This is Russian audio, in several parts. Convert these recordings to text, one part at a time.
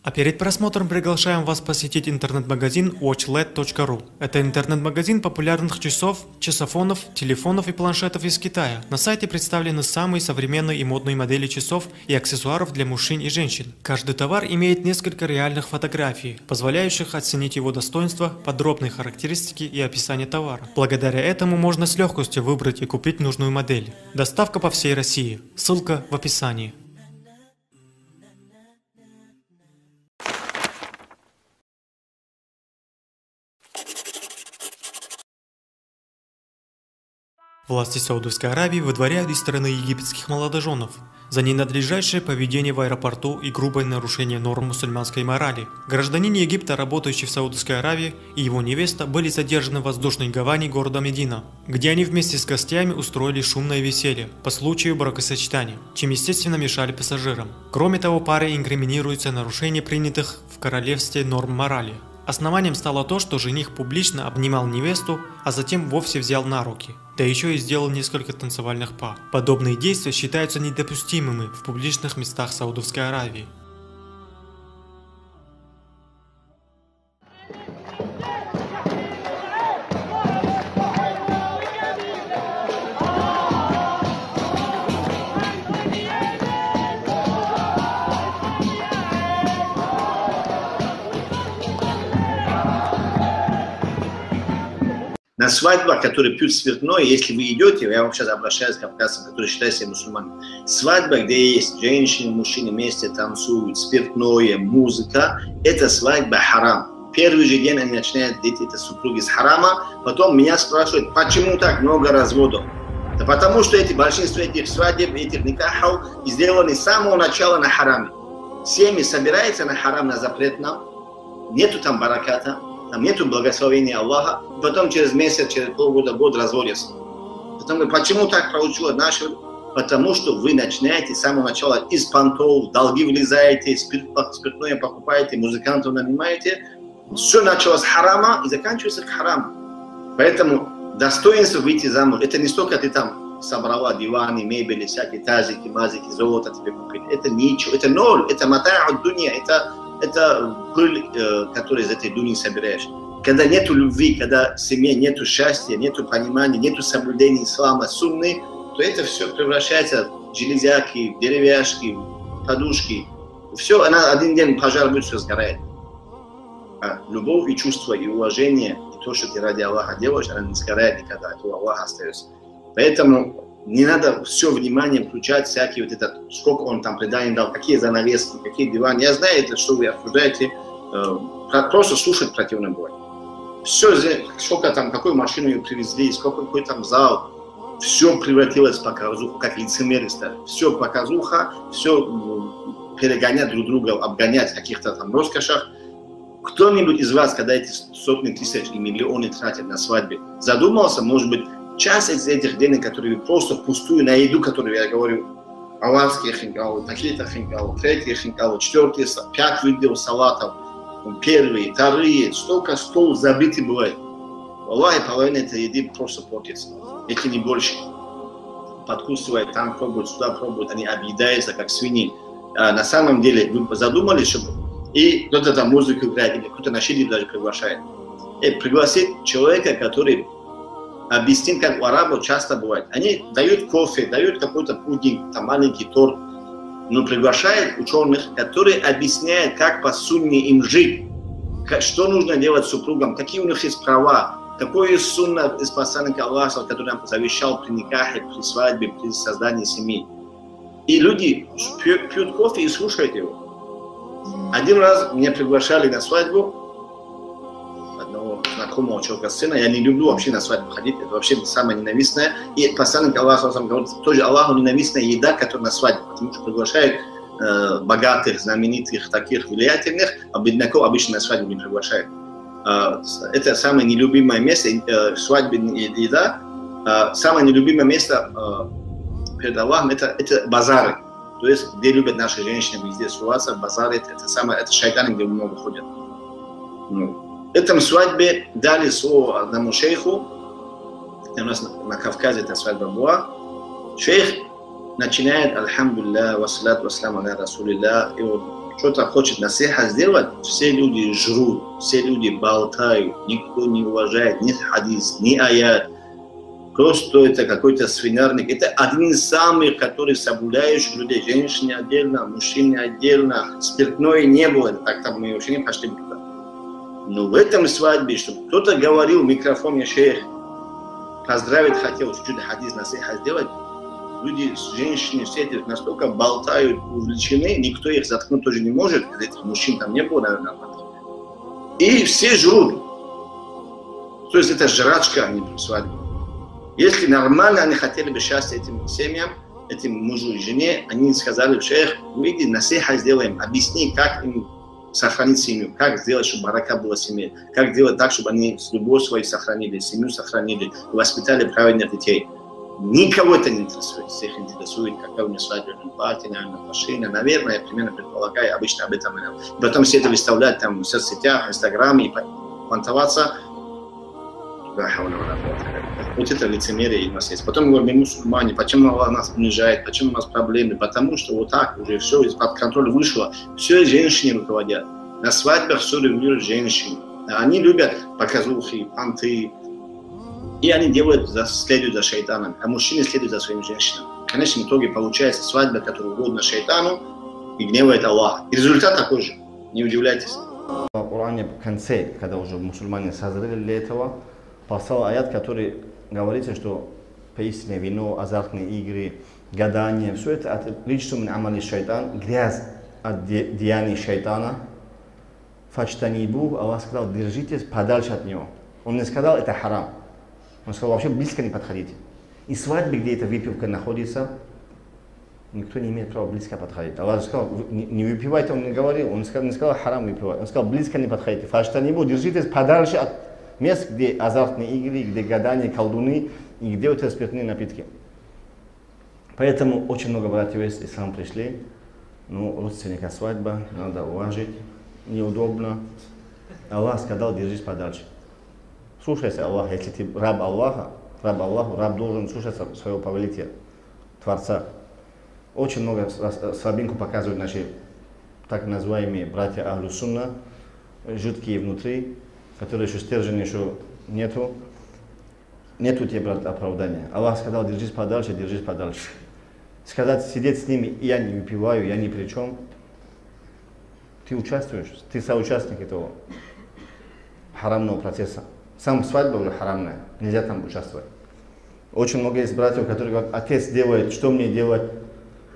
А перед просмотром приглашаем вас посетить интернет-магазин watchled.ru. Это интернет-магазин популярных часов, часофонов, телефонов и планшетов из Китая. На сайте представлены самые современные и модные модели часов и аксессуаров для мужчин и женщин. Каждый товар имеет несколько реальных фотографий, позволяющих оценить его достоинства, подробные характеристики и описание товара. Благодаря этому можно с легкостью выбрать и купить нужную модель. Доставка по всей России. Ссылка в описании. Власти Саудовской Аравии выдворяют из страны египетских молодоженов за ненадлежащее поведение в аэропорту и грубое нарушение норм мусульманской морали. Гражданин Египта, работающий в Саудовской Аравии, и его невеста были задержаны в воздушной гавани города Медина, где они вместе с гостями устроили шумное веселье по случаю бракосочетания, чем естественно мешали пассажирам. Кроме того, паре инкриминируется нарушение принятых в королевстве норм морали. Основанием стало то, что жених публично обнимал невесту, а затем вовсе взял на руки, да еще и сделал несколько танцевальных па. Подобные действия считаются недопустимыми в публичных местах Саудовской Аравии. На свадьбах, которые пьют спиртное, если вы идете, я вам сейчас обращаюсь к кавказцам, которые считают себя мусульманами, свадьба, где есть женщины, мужчины вместе танцуют, спиртное, музыка, это свадьба харам. Первый же день они начинают делать это супруги с харама, потом меня спрашивают, почему так много разводов? Да потому что большинство этих свадеб, этих никахов сделаны с самого начала на хараме. Семьи собираются на харам, на запретном, нету там бараката, там нету благословения Аллаха, потом через месяц, через полгода, год разводятся. Почему так получилось наше? Потому что вы начинаете с самого начала из понтов, долги влезаете, спиртное покупаете, музыкантов нанимаете. Все началось с харама и заканчивается харамом. Поэтому достоинство выйти замуж, это не столько ты там собрала диваны, мебели, всякие тазики, мазики, золото тебе купили. Это ничего, это ноль, это матая от дуния, это пыль, которую из этой дуни собираешь. Когда нету любви, когда в семье нету счастья, нету понимания, нету соблюдения ислама, сунны, то это все превращается в железяки, в деревяшки, в подушки. Все, она один день пожар будет, все сгорает. А любовь и чувство, и уважение, и то, что ты ради Аллаха делаешь, она не сгорает никогда, это у Аллаха остается. Поэтому не надо все внимание включать, всякие вот это, сколько он там преданий дал, какие занавески, какие диваны. Я знаю, это, что вы обсуждаете, просто слушать противно будет. Все, сколько там, какую машину ее привезли, сколько какой там зал, все превратилось в показуху, как лицемеры стали. Все показуха, все перегонять друг друга, обгонять в каких-то там роскошах. Кто-нибудь из вас, когда эти сотни тысяч и миллионы тратят на свадьбе, задумался, может быть, часть из этих денег, которые просто впустую на еду, которую я говорю, аварские хинкалы, такие-то хинкалы, третьи хинкалы, четвертые, 5 видов салатов, первые, вторые, столько стол забитый бывает. Аллах, половина этой еды просто портится. Эти не больше. Подкусывают, там пробуют, сюда пробуют, они объедаются, как свиньи. А на самом деле, вы задумались, чтобы и кто-то там музыку играет, или кто-то на шире даже приглашает. Пригласить человека, который объяснит, как у арабов часто бывает. Они дают кофе, дают какой-то пудинг, там маленький торт, но приглашают ученых, которые объясняют, как по сунне им жить, что нужно делать с супругом, какие у них есть права, какой есть сунна из посланника Аллаха, который нам завещал при никахе, при свадьбе, при создании семьи. И люди пьют кофе и слушают его. Один раз меня приглашали на свадьбу одного знакомого человека, сына. Я не люблю вообще на свадьбу ходить, это вообще самое ненавистное. И посланник Аллаха говорит, тоже Аллаху ненавистная еда, которая на свадьбе, потому что приглашают богатых, знаменитых, таких влиятельных, а бедняков обычно на свадьбу не приглашают. Это самое нелюбимое место, свадебная еда. Самое нелюбимое место перед Аллахом это базары. То есть, где любят наши женщины, везде суваться, базары, это шайтаны, где много ходят. В этом свадьбе дали слово одному шейху, у нас на Кавказе эта свадьба была. Шейх начинает, альхамдулилля, вассалату вассаляму аля расулилля, и вот что-то хочет насиха сделать, все люди жрут, все люди болтают, никто не уважает ни хадис, ни аят. Просто это какой-то свинарник. Это один из самых, который соблюдающих людей. Женщины отдельно, мужчины отдельно. Спиртное не было. Так там мы вообще не пошли туда. Но в этом свадьбе, чтобы кто-то говорил в микрофон, я шейх, поздравить хотел, чуть-чуть хадис насиха сделать, люди, женщины, все эти настолько болтают, увлечены, никто их заткнуть тоже не может, этих мужчин там не было, наверное. И все жрут. То есть это жрачка, а не свадьба. Если нормально они хотели бы счастья этим семьям, этим мужу и жене, они сказали, шейх, выйди, насиха сделаем, объясни, как им сохранить семью, как сделать, чтобы барака была в семье, как сделать так, чтобы они любовь свою сохранили, семью сохранили, воспитали правильных детей. Никого это не интересует. Всех интересует, какая у меня свадебная партия, наверное, машина. Наверное, я примерно предполагаю, обычно об этом. Потом все это выставлять там в соцсетях, в Инстаграме и понтоваться. Вот это лицемерие у нас есть. Потом мы говорим, мусульмане, почему Аллах нас унижает, почему у нас проблемы? Потому что вот так уже все из-под контроля вышло. Все женщины руководят. На свадьбах все регулируют женщины. Они любят показухи, понты. И они следуют за шайтаном, а мужчины следуют за своими женщинами. В конечном итоге получается свадьба, которая угодна шайтану и гневает Аллах. И результат такой же. Не удивляйтесь. В Коране в конце, когда уже мусульмане созрели для этого, послал аят, который говорится, что поистине вино, азартные игры, гадания, все это от ричсу мин амали шайтан, грязь от деяний шайтана. Фачтанибу, Аллах сказал, держитесь подальше от него. Он не сказал, это харам. Он сказал, вообще близко не подходите. И свадьбы, где эта выпивка находится, никто не имеет права близко подходить. Аллах сказал, не выпивайте, он не говорил, он не сказал харам выпивать. Он сказал, близко не подходите. Фаштанибу, держитесь подальше от мест, где азартные игры, где гадания, колдуны, и где вот эти спиртные напитки. Поэтому очень много братьев из ислама пришли. Ну, родственника свадьба, надо уважить, неудобно. Аллах сказал, держись подальше. Слушайся Аллаха, если ты раб Аллаха, раб должен слушаться своего повелителя, Творца. Очень много слабинку показывают наши так называемые братья Ахлю Сунна, жуткие внутри, которые еще стержень еще нету. Нету тебе, брат, оправдания. Аллах сказал, держись подальше, держись подальше. Сказать, сидеть с ними, я не выпиваю, я ни при чем. Ты участвуешь, ты соучастник этого харамного процесса. Сам свадьба уже харамная, нельзя там участвовать. Очень много есть братьев, которые говорят, отец делает, что мне делать?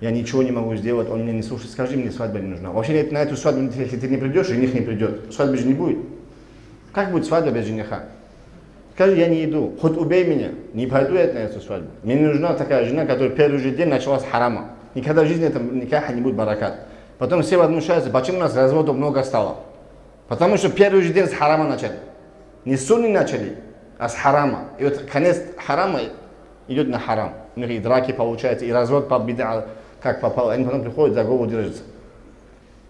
Я ничего не могу сделать, он меня не слушает. Скажи мне, свадьба не нужна. Вообще на эту свадьбу, если ты не придешь, жених не придет. Свадьбы же не будет. Как будет свадьба без жениха? Скажи, я не иду, хоть убей меня, не пойду я на эту свадьбу. Мне не нужна такая жена, которая первый же день начала с харама. Никогда в жизни этом никаха не будет баракат. Потом все возмущаются, почему у нас разводов много стало? Потому что первый же день с харама начали. Не с сунны начали, а с харама. И вот конец харама идет на харам. У них и драки получаются, и развод по бида, как попало. Они потом приходят, за голову держатся.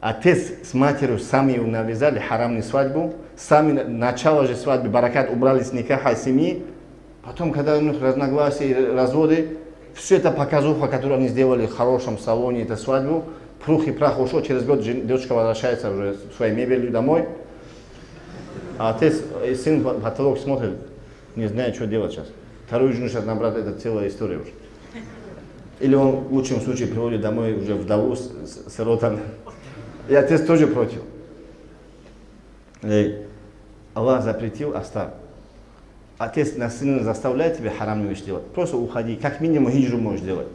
Отец с матерью сами навязали харамную свадьбу, сами начало же свадьбы, баракат убрали с никаха семьи. Потом, когда у них разногласия и разводы, все это показуха, которую они сделали в хорошем салоне, эту свадьбу, прух и прах ушел, через год дочка возвращается уже в своей мебелью домой. А отец и сын в потолок смотрит, не знает, что делать сейчас. Вторую жену сейчас набрать, это целая история уже. Или он в лучшем случае приводит домой уже вдову с сиротами. И отец тоже против. Аллах запретил, оставь. Отец насильно заставляет тебя харамную вещь делать. Просто уходи, как минимум хиджру можешь делать.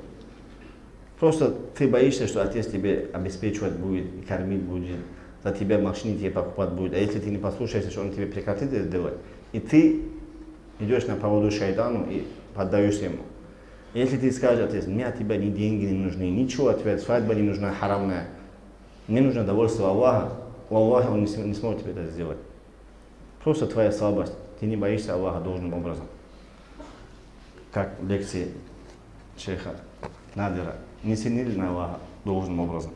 Просто ты боишься, что отец тебе обеспечивать будет, и кормить будет. За тебя машины тебе покупать будет. А если ты не послушаешься, что он тебе прекратит это делать, и ты идешь на поводу шайтану и поддаешься ему. Если ты скажешь, отец, мне от тебя ни деньги не нужны, ничего от тебя, свадьба не нужна, харамная. Мне нужно довольство Аллаха. У Аллаха он не сможет тебе это сделать. Просто твоя слабость. Ты не боишься Аллаха должным образом. Как в лекции шейха Надира. Не сильнее на Аллаха должным образом.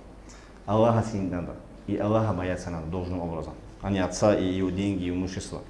Аллаха сильнее надо. И Аллаха бояться надо должным образом. А не отца и его деньги и имущество.